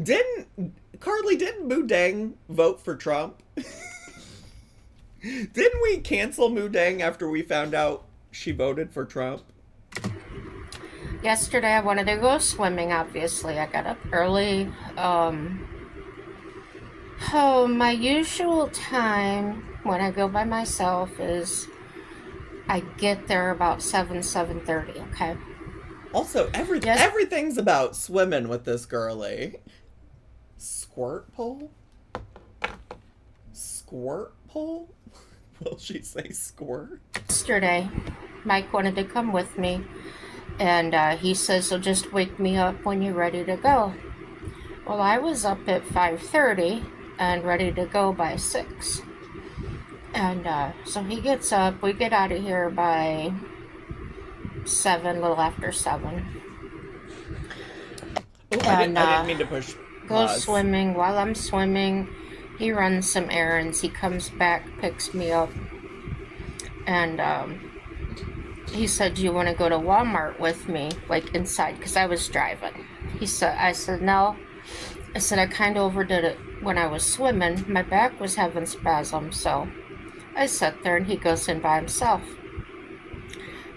S1: Didn't Moodang vote for Trump? Didn't we cancel Moodang after we found out she voted for Trump?
S2: Yesterday I wanted to go swimming, obviously. I got up early. My usual time when I go by myself is I get there about 7:30, okay?
S1: Also, everything's about swimming with this girly. Squirt pole? Squirt pole? Will she say squirt?
S2: Yesterday, Mike wanted to come with me, and he says he'll just wake me up when you're ready to go. Well, I was up at 5:30 and ready to go by 6. And so he gets up. We get out of here by 7, a little after 7.
S1: Oh, I didn't mean to push
S2: Go
S1: pause.
S2: swimming. While I'm swimming, he runs some errands. He comes back, picks me up, and he said, "Do you want to go to Walmart with me, like inside?" Because I was driving. I said no. I said I kind of overdid it when I was swimming. My back was having spasms, so I sat there, and he goes in by himself.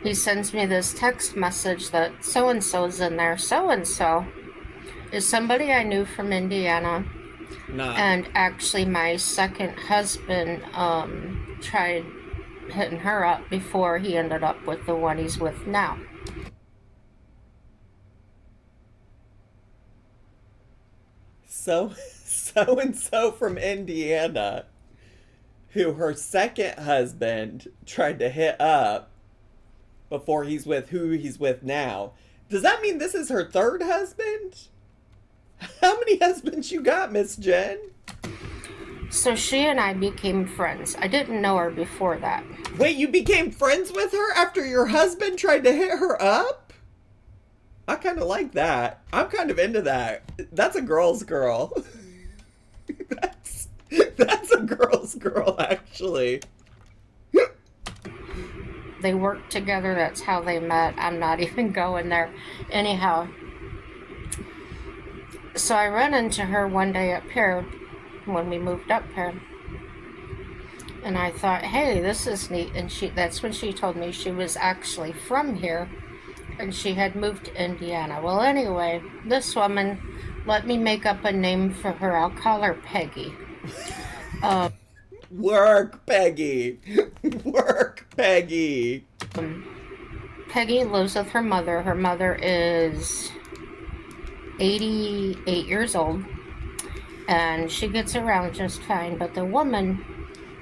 S2: He sends me this text message that so-and-so's in there. So-and-so is somebody I knew from Indiana.
S1: Nah.
S2: And actually my second husband tried hitting her up before he ended up with the one he's with now.
S1: So-and-so from Indiana, who her second husband tried to hit up before he's with who he's with now. Does that mean this is her third husband? How many husbands you got, Miss Jen?
S2: So she and I became friends. I didn't know her before that.
S1: Wait, you became friends with her after your husband tried to hit her up? I kind of like that. I'm kind of into that. That's a girl's girl. That's a girl's girl, actually.
S2: They worked together. That's how they met. I'm not even going there. Anyhow, so I ran into her one day up here when we moved up here. And I thought, hey, this is neat. And that's when she told me she was actually from here. And she had moved to Indiana. Well, anyway, this woman let me make up a name for her. I'll call her Peggy.
S1: Work, Peggy. Work, Peggy.
S2: Peggy lives with her mother. Her mother is 88 years old. And she gets around just fine. But the woman...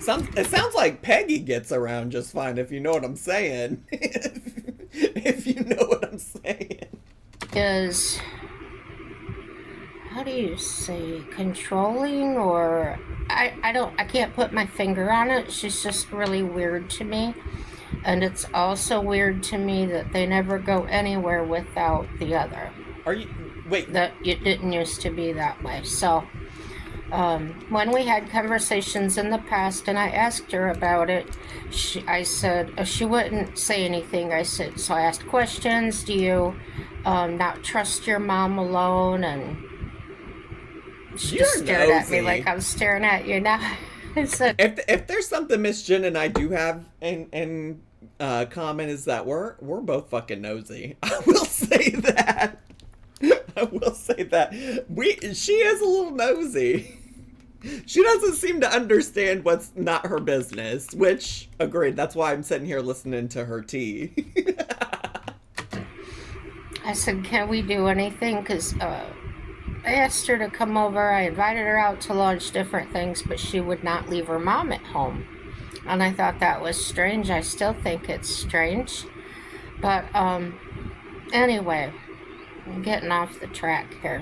S1: It sounds like Peggy gets around just fine, if you know what I'm saying. If you know what I'm saying.
S2: Is, how do you say, controlling, or I can't put my finger on it. She's just really weird to me. And it's also weird to me that they never go anywhere without the other.
S1: Wait.
S2: That it didn't used to be that way. So when we had conversations in the past and I asked her about it, I said, she wouldn't say anything. I said, so I asked questions. Do you not trust your mom alone? And she just stared at me like I'm staring at you now. I said,
S1: if there's something Miss Jen and I do have in common, is that we're both fucking nosy. I will say that. I will say that. She is a little nosy. She doesn't seem to understand what's not her business, which, agreed, that's why I'm sitting here listening to her tea.
S2: I said, can we do anything? Because I asked her to come over. I invited her out to lunch, different things, but she would not leave her mom at home. And I thought that was strange. I still think it's strange. But anyway, I'm getting off the track here.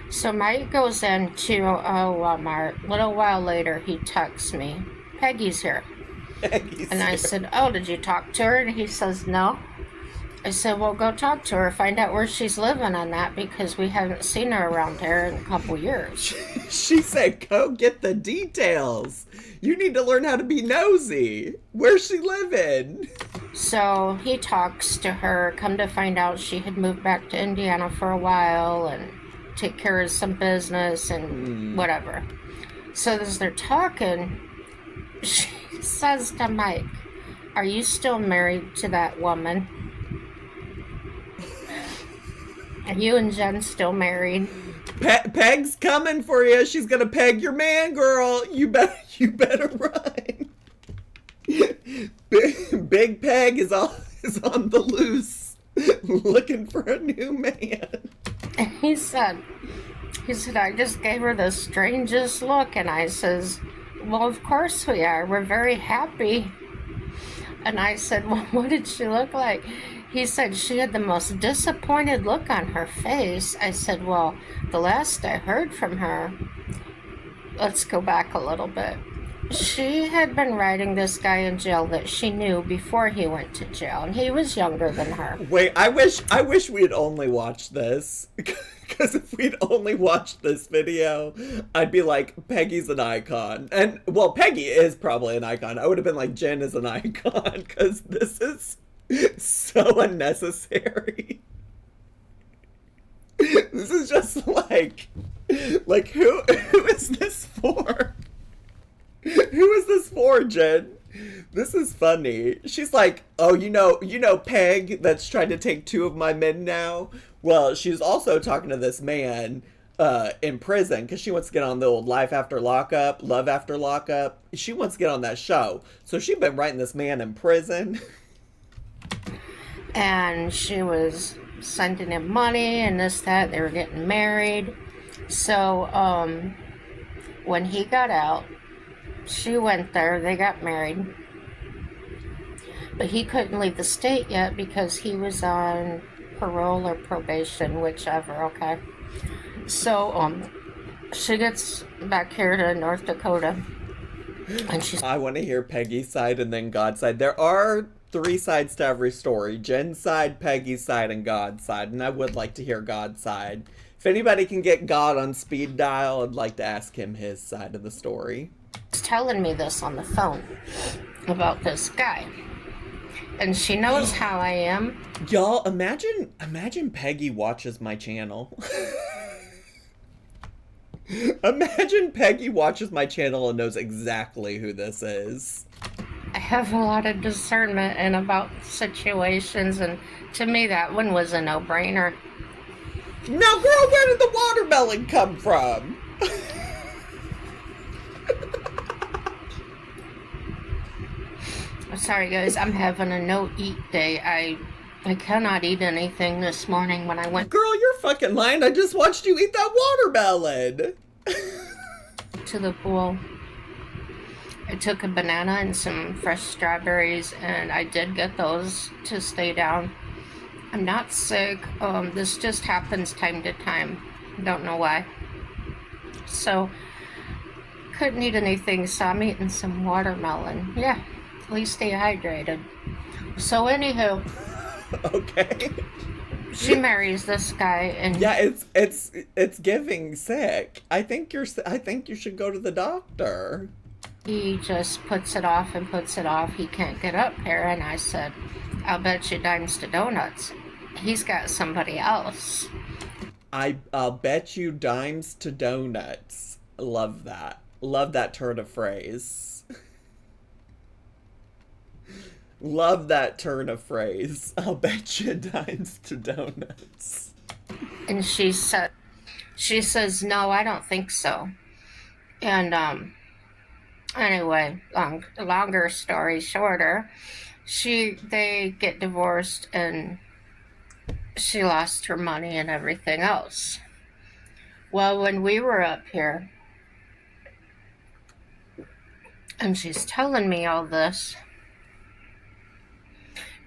S2: So Mike goes into Walmart. A little while later, he texts me, Peggy's here. And I said, oh, did you talk to her? And he says, no. I said, well, go talk to her. Find out where she's living on that, because we haven't seen her around here in a couple years.
S1: She said, go get the details. You need to learn how to be nosy. Where's she living?
S2: So he talks to her. Come to find out she had moved back to Indiana for a while and take care of some business and whatever. So as they're talking, she says to Mike, are you still married to that woman? Are you and Jen still married?
S1: Peg's coming for you. She's gonna peg your man, girl. You better run. Big Peg is on the loose, looking for a new man.
S2: And he said, I just gave her the strangest look, and I says, well, of course we are. We're very happy. And I said, well, what did she look like? He said she had the most disappointed look on her face. I said, well, the last I heard from her, let's go back a little bit. She had been riding this guy in jail that she knew before he went to jail, and he was younger than her.
S1: Wait, I wish we had only watched this. Because if we'd only watched this video, I'd be like, Peggy's an icon. And, well, Peggy is probably an icon. I would have been like, Jen is an icon, because this is so unnecessary. This is just like who is this for? Who is this for, Jen? This is funny. She's like, oh, you know Peg that's trying to take 2 of my men now? Well, she's also talking to this man in prison because she wants to get on the old Life After Lockup, Love After Lockup. She wants to get on that show. So she's been writing this man in prison.
S2: And she was sending him money and this, that. They were getting married. So when he got out, she went there. They got married. But he couldn't leave the state yet because he was on parole or probation, whichever, okay? So, she gets back here to North Dakota, and she's...
S1: I want to hear Peggy's side and then God's side. There are 3 sides to every story. Jen's side, Peggy's side, and God's side. And I would like to hear God's side. If anybody can get God on speed dial, I'd like to ask him his side of the story.
S2: He's telling me this on the phone about this guy. And she knows how I am.
S1: Y'all, imagine Peggy watches my channel. Imagine Peggy watches my channel and knows exactly who this is.
S2: I have a lot of discernment and about situations, and to me that one was a no-brainer.
S1: Now, girl, where did the watermelon come from?
S2: Sorry guys, I'm having a no-eat day. I cannot eat anything this morning when I went...
S1: Girl, you're fucking lying. I just watched you eat that watermelon.
S2: to the pool. I took a banana and some fresh strawberries, and I did get those to stay down. I'm not sick. This just happens time to time. Don't know why. So, couldn't eat anything, so I'm eating some watermelon. Yeah, at least stay hydrated. So anywho...
S1: Okay.
S2: She marries this guy, and
S1: yeah, it's giving sick. I think you should go to the doctor.
S2: He just puts it off and puts it off. He can't get up here, and I said, "I'll bet you dimes to donuts. He's got somebody else."
S1: I'll bet you dimes to donuts. Love that. Love that turn of phrase. Love that turn of phrase. I'll bet you dimes to donuts.
S2: And she says, "No, I don't think so." And anyway, longer story shorter, they get divorced, and she lost her money and everything else. Well, when we were up here, and she's telling me all this,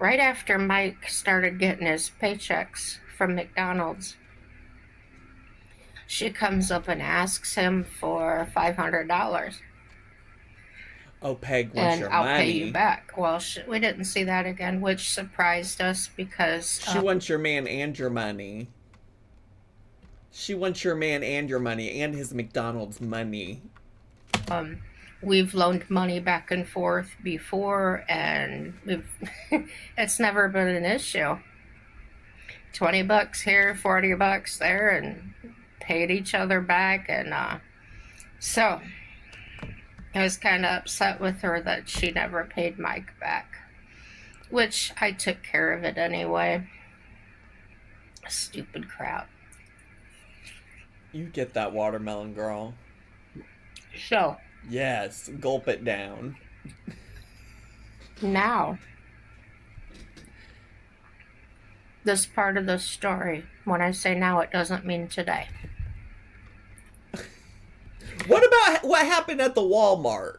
S2: right after Mike started getting his paychecks from McDonald's, she comes up and asks him for $500.
S1: Oh, Peg wants
S2: and
S1: your
S2: I'll
S1: money.
S2: pay you back. Well, we didn't see that again, which surprised us because...
S1: She wants your man and your money. She wants your man and your money and his McDonald's money.
S2: We've loaned money back and forth before, and it's never been an issue. $20 here, $40 there, and paid each other back. And so I was kind of upset with her that she never paid Mike back, which I took care of it anyway. Stupid crap.
S1: You get that watermelon, girl.
S2: So
S1: yes, gulp it down.
S2: now, this part of the story, when I say now, it doesn't mean today.
S1: What about what happened at the Walmart?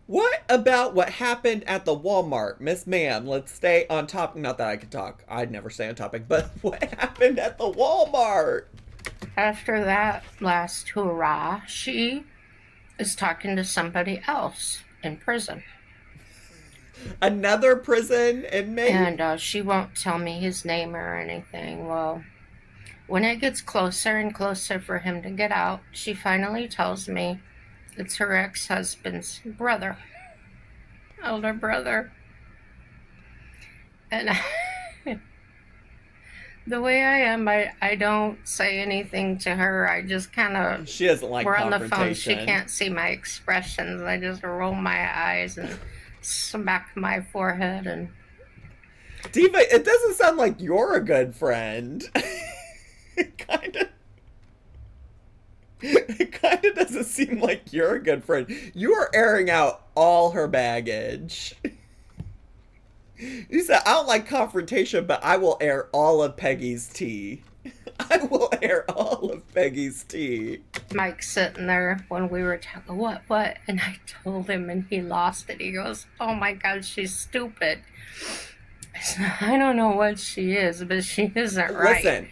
S1: What about what happened at the Walmart? Miss Ma'am, let's stay on topic. Not that I could talk. I'd never stay on topic. But what happened at the Walmart?
S2: After that last hurrah, she is talking to somebody else in prison.
S1: Another prison inmate?
S2: And she won't tell me his name or anything. Well, when it gets closer and closer for him to get out, she finally tells me it's her ex-husband's brother. Older brother. And the way I am, I don't say anything to her. I just kind of...
S1: She doesn't like
S2: we're on the
S1: confrontation.
S2: phone. She can't see my expressions. I just roll my eyes and smack my forehead. And
S1: Diva, it doesn't sound like you're a good friend. It kind of doesn't seem like you're a good friend. You are airing out all her baggage. You said, I don't like confrontation, but I will air all of Peggy's tea. I will air all of Peggy's tea.
S2: Mike sitting there when we were talking, what? And I told him, and he lost it. He goes, oh my God, she's stupid. I said, I don't know what she is, but she isn't right.
S1: Listen,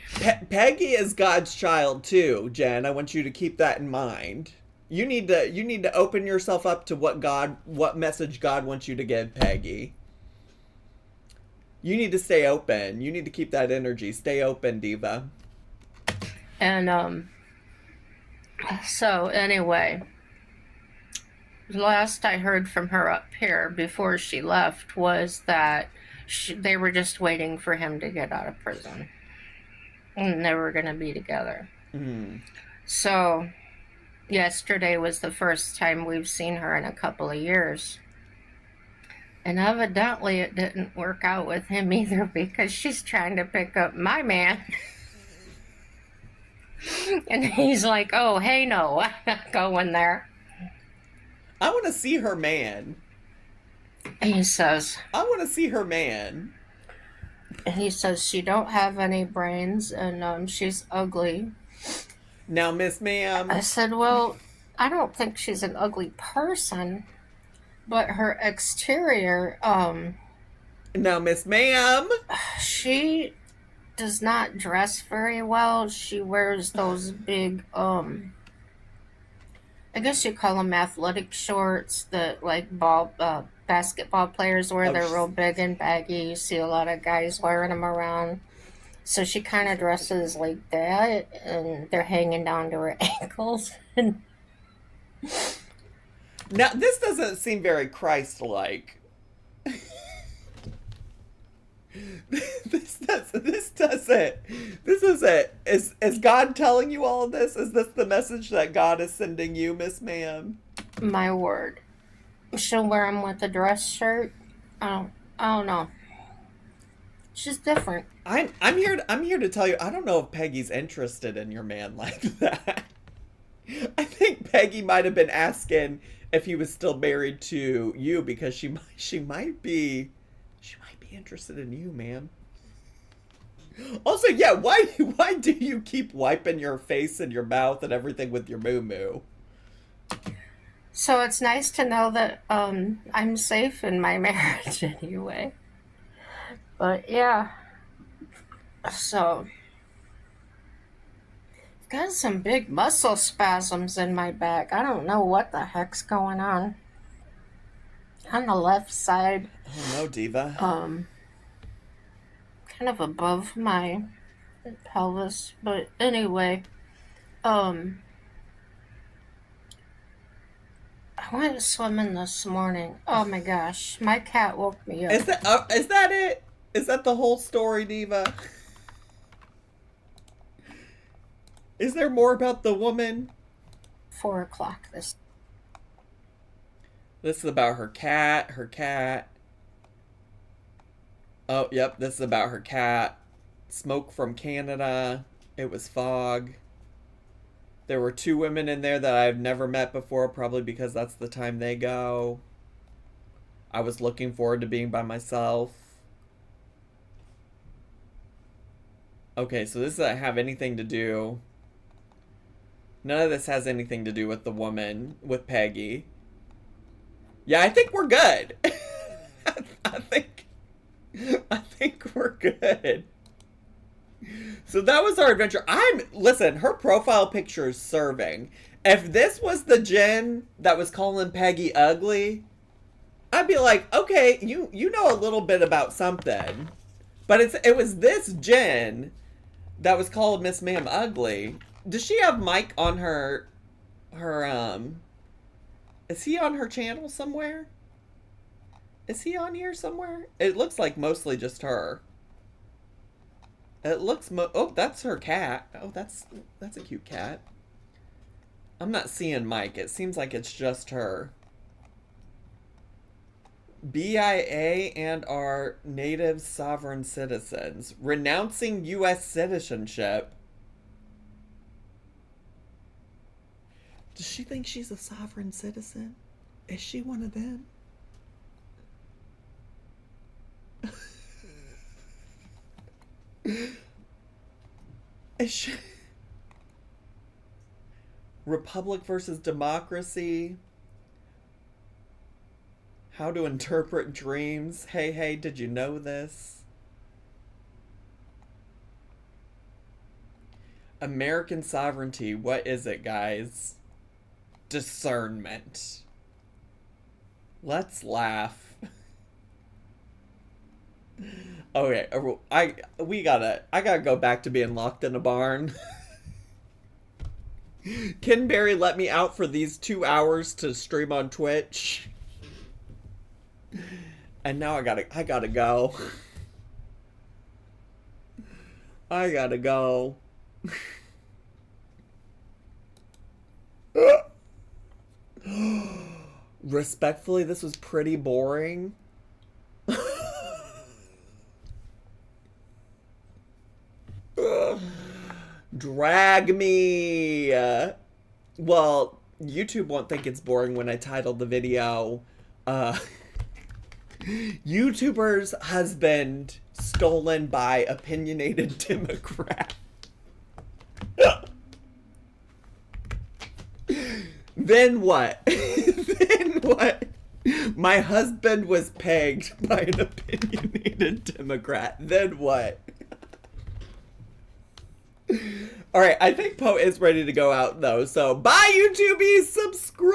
S1: Peggy is God's child too, Jen. I want you to keep that in mind. You need to open yourself up to what message God wants you to give Peggy. You need to stay open. You need to keep that energy. Stay open, diva.
S2: And so anyway, last I heard from her up here before she left was that they were just waiting for him to get out of prison, and they were going to be together.
S1: Mm.
S2: So yesterday was the first time we've seen her in a couple of years. And evidently it didn't work out with him either, because she's trying to pick up my man. And he's like, oh, hey, no, I'm not going there.
S1: I want to see her man.
S2: He says,
S1: I want to see her man.
S2: He says she don't have any brains, and she's ugly.
S1: Now, Miss Ma'am.
S2: I said, well, I don't think she's an ugly person, but her exterior,
S1: Now, Miss Ma'am.
S2: she does not dress very well. She wears those big, I guess you call them athletic shorts that, like, basketball players wear. They're real big and baggy. You see a lot of guys wearing them around. So she kind of dresses like that, and they're hanging down to her ankles.
S1: Now, this doesn't seem very Christ-like. This isn't. Is God telling you all of this? Is this the message that God is sending you, Miss Ma'am?
S2: My word. She'll wear them with a dress shirt. I don't know. She's different.
S1: I'm here to tell you, I don't know if Peggy's interested in your man like that. I think Peggy might have been asking if he was still married to you, because she might be interested in you, ma'am. Also, yeah, why do you keep wiping your face and your mouth and everything with your moo-moo?
S2: So it's nice to know that I'm safe in my marriage anyway. But yeah. So I've got some big muscle spasms in my back. I don't know what the heck's going on. On the left side.
S1: Oh no, diva.
S2: Kind of above my pelvis. But anyway, I went swimming this morning. Oh my gosh, my cat woke me up.
S1: Is that it? Is that the whole story, diva? Is there more about the woman?
S2: 4:00 this.
S1: This is about her cat. Oh, yep, this is about her cat. Smoke from Canada. It was fog. There were 2 women in there that I've never met before, probably because that's the time they go. I was looking forward to being by myself. Okay, so this doesn't have anything to do... None of this has anything to do with the woman, with Peggy. Yeah, I think we're good. I think we're good. So that was our adventure. Listen, her profile picture is serving. If this was the Jen that was calling Peggy ugly, I'd be like, okay, you know a little bit about something. But it was this Jen that was called Miss Ma'am ugly. Does she have Mike on her is he on her channel somewhere? Is he on here somewhere? It looks like mostly just her. It looks oh, that's her cat. Oh, that's a cute cat. I'm not seeing Mike. It seems like it's just her. BIA and our native sovereign citizens renouncing U.S. citizenship. Does she think she's a sovereign citizen? Is she one of them? Republic versus democracy. How to interpret dreams. Hey, hey, did you know this? American sovereignty. What is it, guys? Discernment. Let's laugh. Okay, I gotta go back to being locked in a barn. Ken Berry let me out for these 2 hours to stream on Twitch. And now I gotta go. I gotta go. Respectfully, this was pretty boring. Drag me. Well, YouTube won't think it's boring when I titled the video, YouTuber's husband stolen by opinionated Democrat. Then what? Then what? My husband was pegged by an opinionated Democrat. Then what? Alright, I think Poe is ready to go out though, so bye YouTubies! Subscribe!